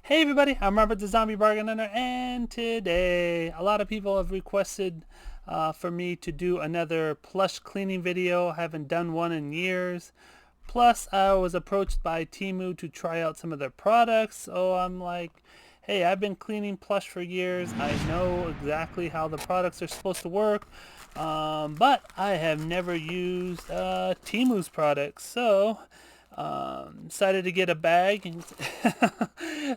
Hey everybody, I'm Robert the Zombie Bargain Hunter, and today a lot of people have requested for me to do another plush cleaning video. I haven't done one in years. Plus, I was approached by Temu to try out some of their products, so I'm like, hey, I've been cleaning plush for years. I know exactly how the products are supposed to work, but I have never used Temu's products, so decided to get a bag,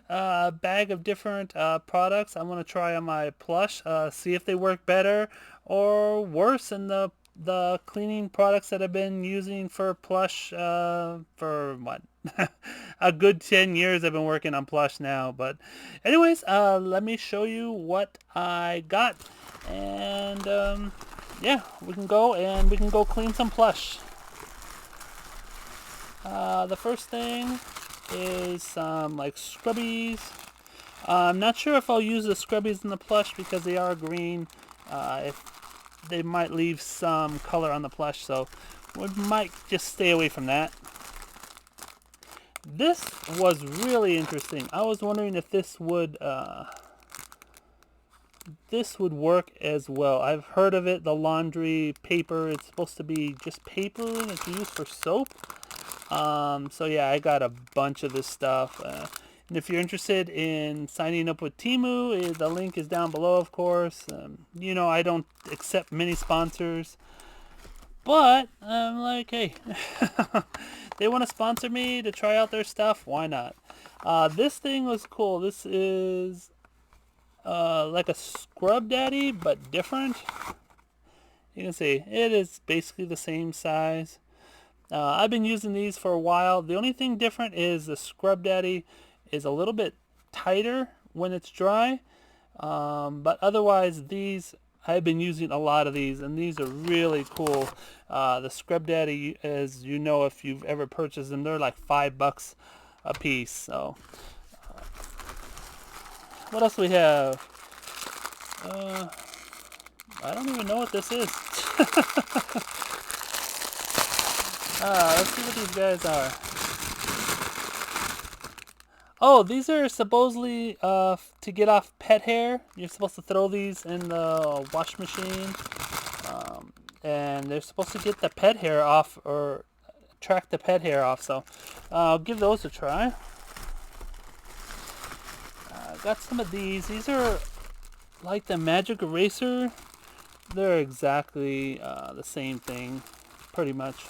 a bag of different products I want to try on my plush, see if they work better or worse than the cleaning products that I've been using for plush for what a good 10 years I've been working on plush now. But anyways, let me show you what I got, and yeah, we can go clean some plush. The first thing is some like Scrubbies. I'm not sure if I'll use the Scrubbies in the plush because they are green. If they might leave some color on the plush, so we might just stay away from that. This was really interesting. I was wondering if this would work as well. I've heard of it, the laundry paper. It's supposed to be just paper that you use for soap. So yeah, I got a bunch of this stuff. And if you're interested in signing up with Temu, the link is down below, of course. You know, I don't accept many sponsors, but I'm like, hey, they want to sponsor me to try out their stuff. Why not? This thing was cool. This is like a Scrub Daddy, but different. You can see it is basically the same size. I've been using these for a while. The only thing different is the Scrub Daddy is a little bit tighter when it's dry. But otherwise, these, I've been using a lot of these, and these are really cool. The Scrub Daddy, as you know, if you've ever purchased them, they're like $5 a piece. So, what else do we have? I don't even know what this is. Let's see what these guys are. Oh, these are supposedly to get off pet hair. You're supposed to throw these in the wash machine. And they're supposed to get the pet hair off, or track the pet hair off. So I'll give those a try. Got some of these. These are like the magic eraser. They're exactly the same thing, pretty much.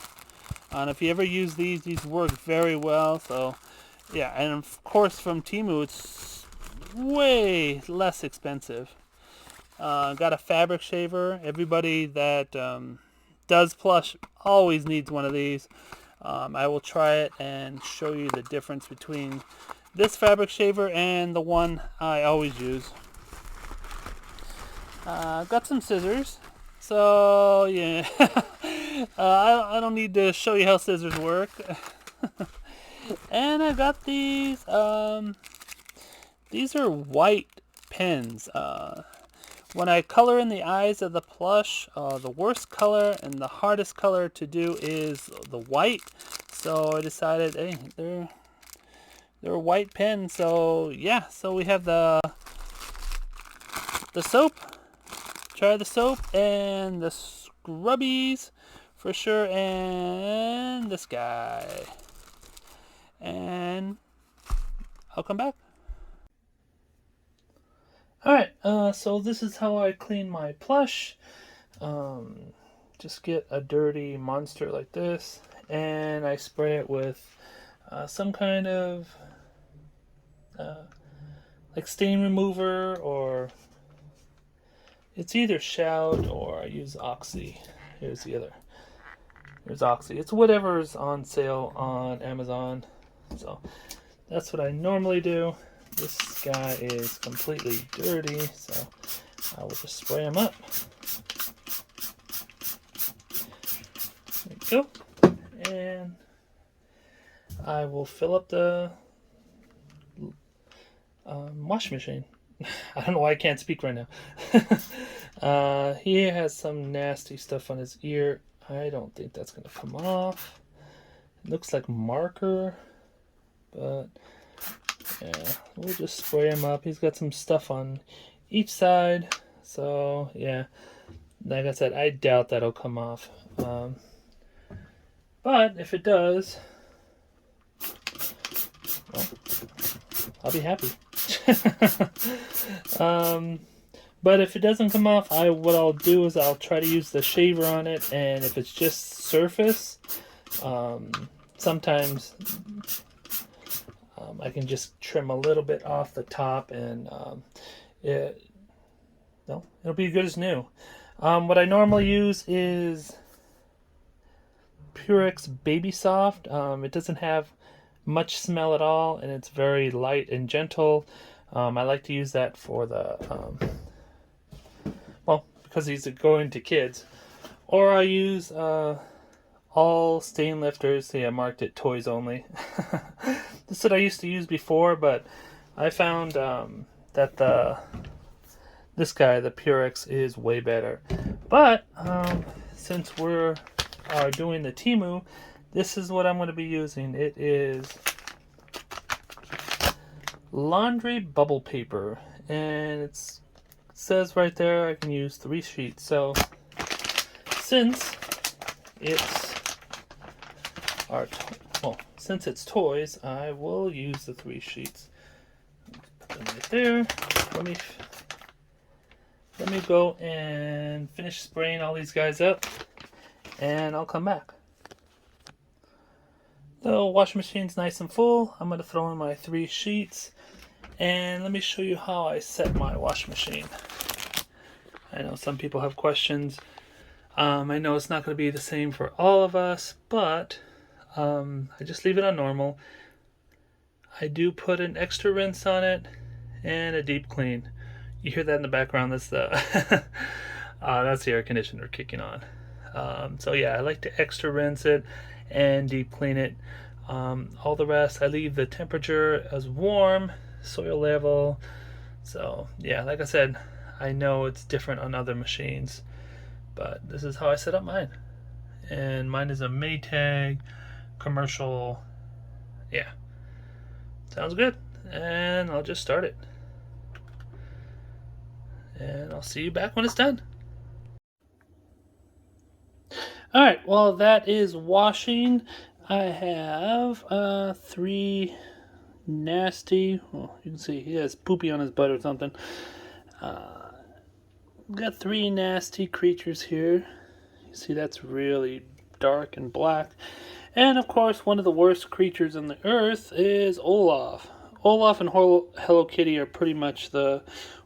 And if you ever use these work very well. So yeah, and of course from Temu it's way less expensive. Got a fabric shaver. Everybody that does plush always needs one of these. I will try it and show you the difference between this fabric shaver and the one I always use. Got some scissors. So yeah, I don't need to show you how scissors work. And I got these. These are white pens. When I color in the eyes of the plush, the worst color and the hardest color to do is the white. So I decided, hey, they're white pens. So yeah, so we have the soap. Try the soap and the Scrubbies for sure, and this guy. And I'll come back. Alright, so this is how I clean my plush. Just get a dirty monster like this, and I spray it with some kind of like stain remover, or it's either Shout or I use Oxy. Here's the other. Here's Oxy. It's whatever's on sale on Amazon. So that's what I normally do. This guy is completely dirty, so I will just spray him up. There you go. And I will fill up the wash machine. I don't know why I can't speak right now. He has some nasty stuff on his ear. I don't think that's going to come off. It looks like marker, but Yeah, we'll just spray him up. He's got some stuff on each side. So, yeah. Like I said, I doubt that'll come off. But if it does, well, I'll be happy. But if it doesn't come off, what I'll do is I'll try to use the shaver on it, and if it's just surface, sometimes I can just trim a little bit off the top, and it'll be good as new. What I normally use is Purex Baby Soft. It doesn't have much smell at all, and it's very light and gentle. I like to use that for the because these are going to kids. Or I use all stain lifters. See, I marked it toys only. This is what I used to use before, but I found that this guy, the Purex, is way better. But since we're doing the Temu, this is what I'm going to be using. It is laundry bubble paper, and it says right there I can use 3 sheets. So since it's toys, I will use the 3 sheets. Put them right there. Let me go and finish spraying all these guys up, and I'll come back. The washing machine's nice and full. I'm going to throw in my 3 sheets, and let me show you how I set my washing machine. I know some people have questions. I know it's not going to be the same for all of us, but I just leave it on normal. I do put an extra rinse on it and a deep clean. You hear that in the background? That's the that's the air conditioner kicking on. So yeah, I like to extra rinse it and deep clean it. All the rest, I leave the temperature as warm, soil level. So yeah, like I said, I know it's different on other machines, but this is how I set up mine. And mine is a Maytag commercial. Yeah, sounds good. And I'll just start it. And I'll see you back when it's done. Alright, well, that is washing. I have 3 nasty, well, you can see he has poopy on his butt or something. Got 3 nasty creatures here. You see that's really dark and black. And of course, one of the worst creatures on the earth is Olaf. Olaf and Hello Kitty are pretty much the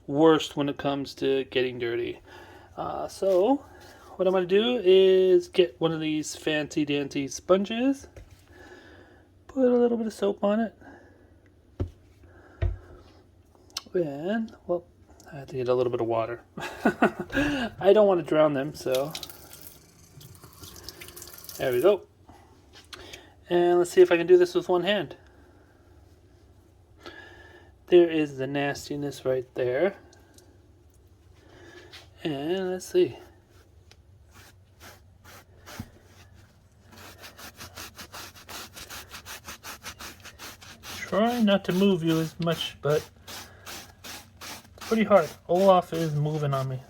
worst when it comes to getting dirty. So what I'm going to do is get one of these fancy dancy sponges, put a little bit of soap on it, and, well, I have to get a little bit of water. I don't want to drown them, so there we go. And let's see if I can do this with one hand. There is the nastiness right there. And let's see. Try not to move you as much, but it's pretty hard. Olaf is moving on me.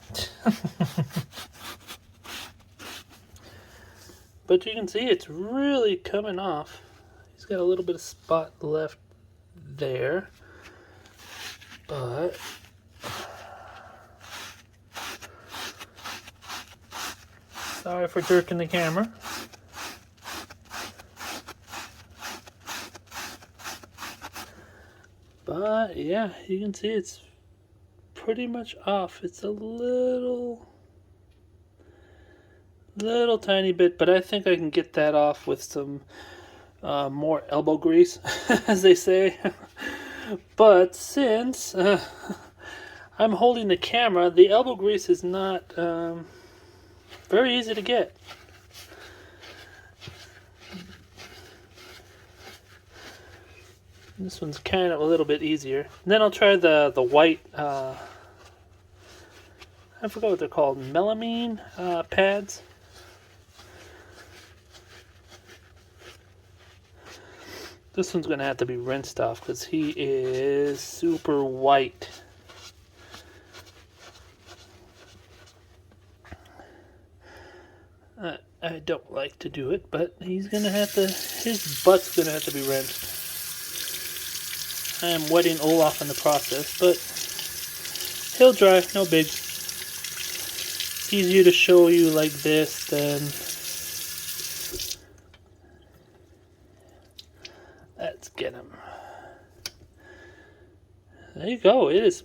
But you can see it's really coming off. He's got a little bit of spot left there. But sorry for jerking the camera. But yeah, you can see it's pretty much off. It's a little tiny bit, but I think I can get that off with some more elbow grease, as they say. But since I'm holding the camera, the elbow grease is not very easy to get. This one's kind of a little bit easier. And then I'll try the white, I forgot what they're called, melamine pads. This one's going to have to be rinsed off because he is super white. I don't like to do it, but he's going to have to, his butt's going to have to be rinsed. I am wetting Olaf in the process, but he'll dry, no big. It's easier to show you like this than... Let's get him. There you go, it is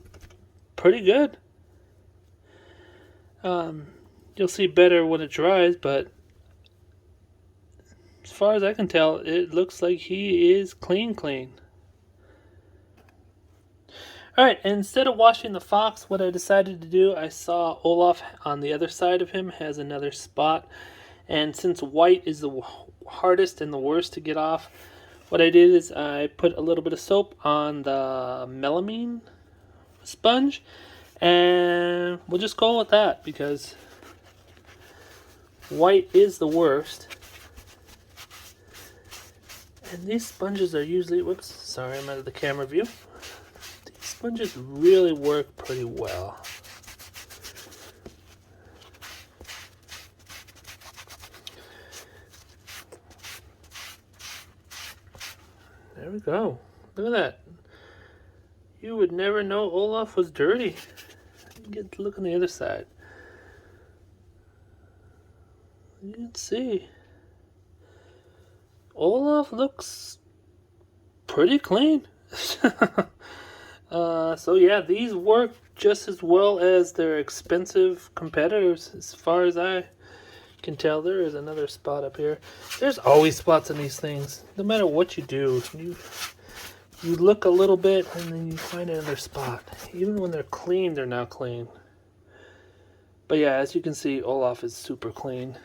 pretty good. You'll see better when it dries, but as far as I can tell, it looks like he is clean. Alright, instead of washing the fox, what I decided to do, I saw Olaf on the other side of him has another spot. And since white is the hardest and the worst to get off, what I did is I put a little bit of soap on the melamine sponge. And we'll just go with that because white is the worst. And these sponges are usually, whoops, sorry, I'm out of the camera view. These sponges really work pretty well. There we go. Look at that. You would never know Olaf was dirty. Get look on the other side. You can see. Olaf looks pretty clean. So yeah, these work just as well as their expensive competitors as far as I can tell. There is another spot up here. There's always spots in these things. No matter what you do, you look a little bit and then you find another spot. Even when they're clean, they're not clean. But yeah, as you can see, Olaf is super clean.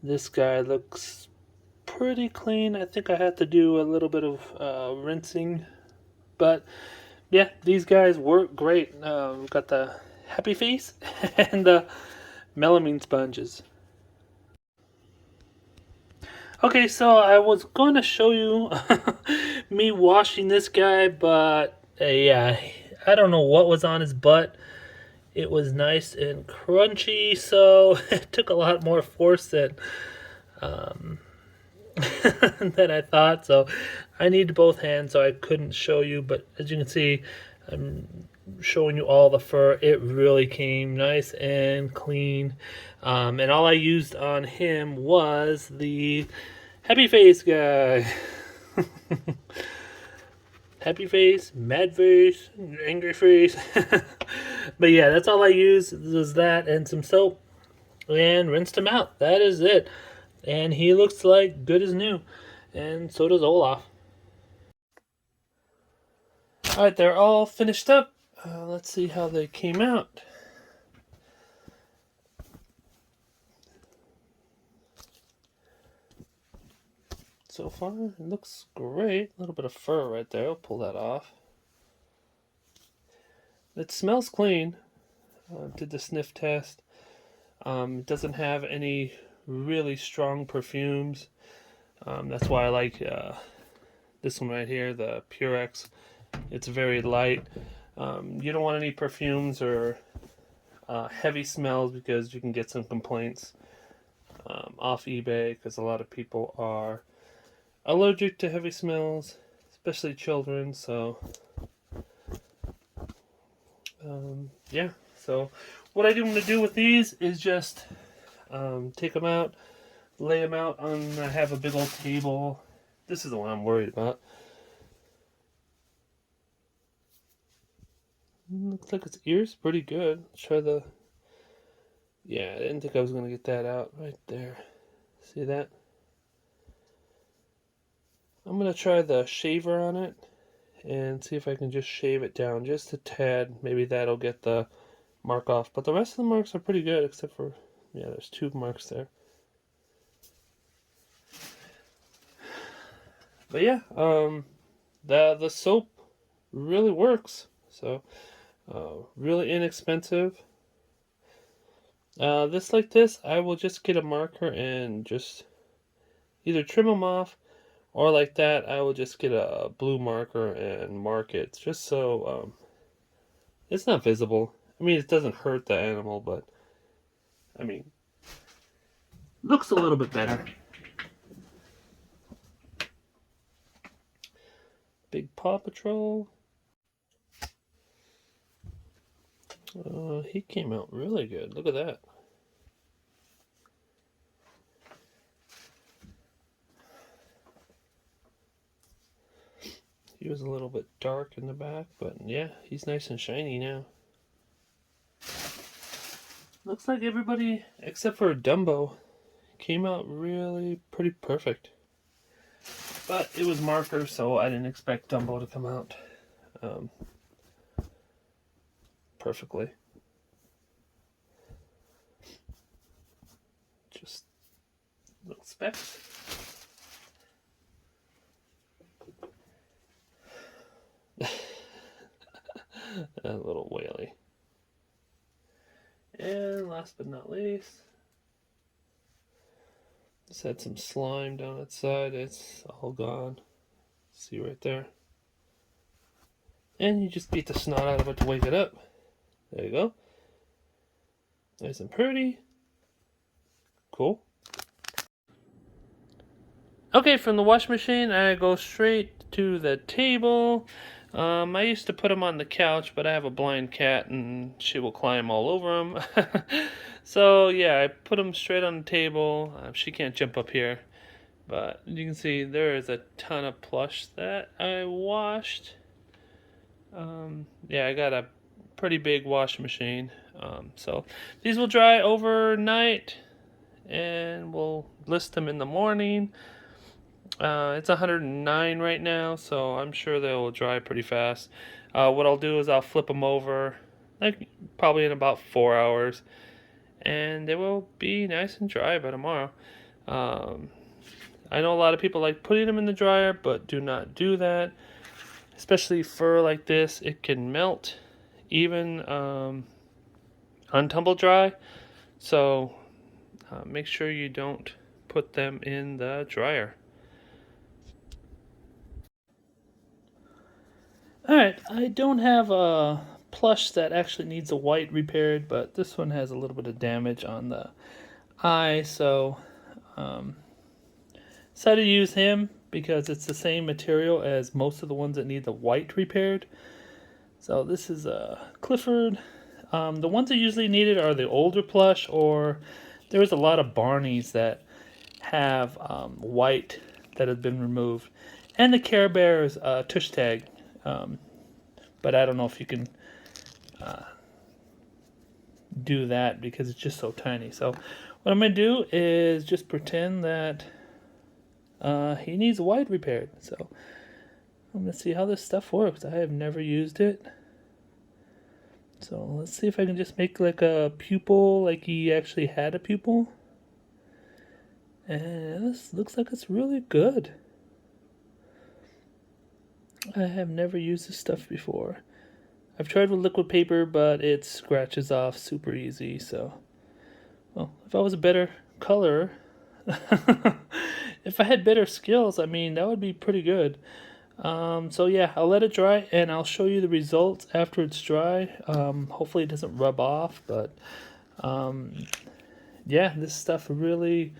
This guy looks pretty clean. I think I had to do a little bit of rinsing. But yeah, these guys work great. We've got the Happy Face and the melamine sponges. Okay, so I was going to show you me washing this guy, but yeah, I don't know what was on his butt. It was nice and crunchy, so it took a lot more force than than I thought. So I need both hands, so I couldn't show you. But as you can see, I'm showing you all the fur. It really came nice and clean. And all I used on him was the Happy Face guy. Happy face, mad face, angry face. But yeah, that's all I used was that and some soap and rinsed him out. That is it. And he looks like good as new. And so does Olaf. Alright, they're all finished up. Let's see how they came out. So far, it looks great. A little bit of fur right there. I'll pull that off. It smells clean. Did the sniff test. It doesn't have any really strong perfumes. That's why I like this one right here, the Purex. It's very light. You don't want any perfumes or heavy smells because you can get some complaints off eBay because a lot of people are allergic to heavy smells, especially children. So yeah, so what I'm going to do with these is just take them out, lay them out on, I have a big old table. This is the one I'm worried about. Looks like its ear's pretty good. Let's try the, yeah, I didn't think I was going to get that out right there. See that? I'm going to try the shaver on it and see if I can just shave it down just a tad. Maybe that'll get the mark off. But the rest of the marks are pretty good except for, yeah, there's 2 marks there. But yeah, the soap really works. So, really inexpensive. Like this, I will just get a marker and just either trim them off Or like that, I will just get a blue marker and mark it just so it's not visible. I mean, it doesn't hurt the animal, but I mean, looks a little bit better. Big Paw Patrol. He came out really good. Look at that. He was a little bit dark in the back, but yeah, he's nice and shiny now. Looks like everybody, except for Dumbo, came out really pretty perfect. But it was marker, so I didn't expect Dumbo to come out perfectly. Just little specks. A little whaley. And last but not least, just had some slime down its side. It's all gone. See right there. And you just beat the snot out of it to wake it up. There you go. Nice and pretty. Cool. Okay, from the wash machine, I go straight to the table. I used to put them on the couch, but I have a blind cat and she will climb all over them. So yeah, I put them straight on the table. She can't jump up here. But you can see there is a ton of plush that I washed. Yeah, I got a pretty big wash machine. So these will dry overnight and we'll list them in the morning. It's 109 right now, so I'm sure they will dry pretty fast. What I'll do is I'll flip them over, like probably in about 4 hours, and they will be nice and dry by tomorrow. I know a lot of people like putting them in the dryer, but do not do that. Especially fur like this, it can melt even on tumble dry. So make sure you don't put them in the dryer. Alright, I don't have a plush that actually needs a white repaired, but this one has a little bit of damage on the eye, so decided to use him because it's the same material as most of the ones that need the white repaired. So this is a Clifford. The ones that usually needed are the older plush, or there's a lot of Barneys that have white that have been removed. And the Care Bear's tush tag. But I don't know if you can do that because it's just so tiny. So what I'm going to do is just pretend that he needs white repaired. So I'm going to see how this stuff works. I have never used it. So let's see if I can just make like a pupil, like he actually had a pupil. And this looks like it's really good. I have never used this stuff before. I've tried with liquid paper, but it scratches off super easy, so... Well, if I was a better colorer... if I had better skills, I mean, that would be pretty good. So yeah, I'll let it dry, and I'll show you the results after it's dry. Hopefully it doesn't rub off, but... yeah, this stuff really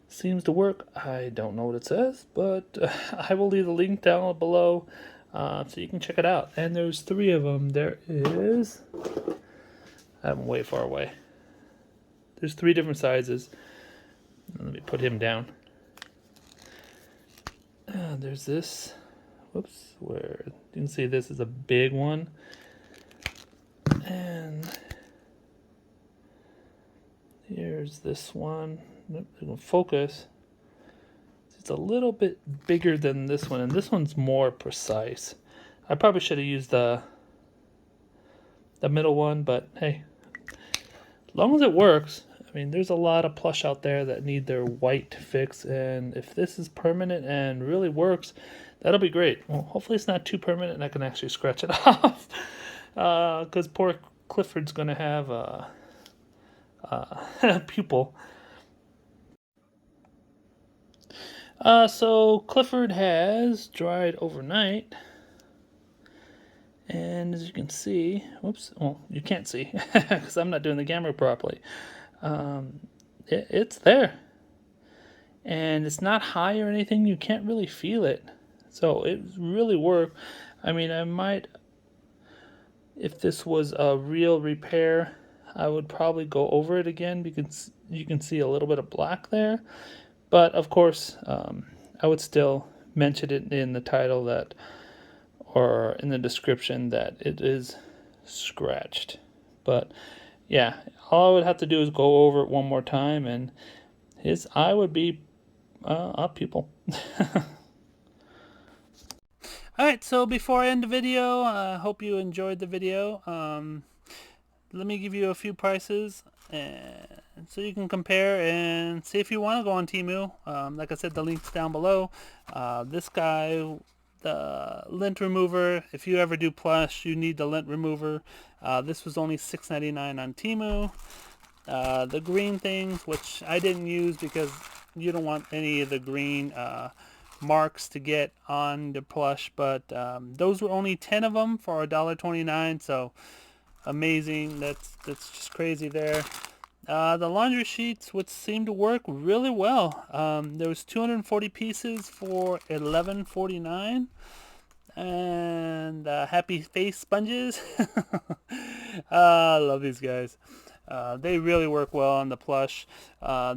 seems to work. I don't know what it says, but I will leave the link down below so you can check it out. And there's 3 of them. There is... I'm way far away. There's 3 different sizes. Let me put him down. There's this. Whoops. Where you can see this is a big one. And here's this one. Nope, it won't focus. It's a little bit bigger than this one, and this one's more precise. I probably should have used the middle one, but hey, as long as it works. I mean, there's a lot of plush out there that need their white fix, and if this is permanent and really works, that'll be great. Well, hopefully it's not too permanent and I can actually scratch it off, because poor Clifford's going to have a pupil. So Clifford has dried overnight. And as you can see, whoops, well, you can't see because I'm not doing the camera properly. It's there. And it's not high or anything. You can't really feel it. So it really worked. I mean, I might, if this was a real repair, I would probably go over it again because you can see a little bit of black there. But of course, I would still mention it in the title that, or in the description, that it is scratched. But yeah, all I would have to do is go over it one more time, and his eye would be a pupil. Alright, so before I end the video, I hope you enjoyed the video. Let me give you a few prices, and so you can compare and see if you want to go on Temu. Like I said, the link's down below. This guy, the lint remover, if you ever do Plush, you need the lint remover. This was only $6.99 on Temu. The green things, which I didn't use because you don't want any of the green marks to get on the Plush, but those were only 10 of them for $1.29, so amazing. That's just crazy there. The laundry sheets, which seemed to work really well. There was 240 pieces for $11.49, and happy face sponges. I love these guys. They really work well on the Plush.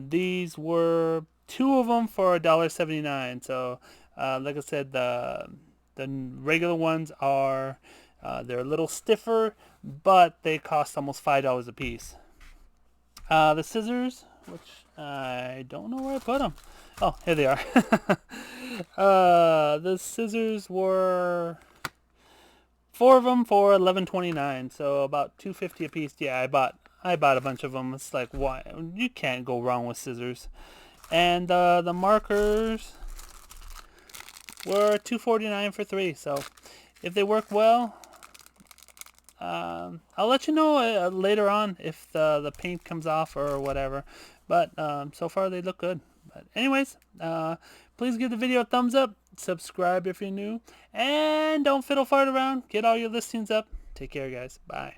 These were 2 of them for $1.79. So, like I said, the regular ones are they're a little stiffer, but they cost almost $5 a piece. The scissors, which I don't know where I put them. Oh, here they are. The scissors were 4 of them for $11.29, so about $2.50 a piece. Yeah, I bought a bunch of them. It's like, why? You can't go wrong with scissors. And the markers were $2.49 for 3. So if they work well, I'll let you know later on if the paint comes off or whatever. But so far they look good. But anyways, please give the video a thumbs up, subscribe if you're new, and don't fiddle fart around. Get all your listings up. Take care, guys. Bye.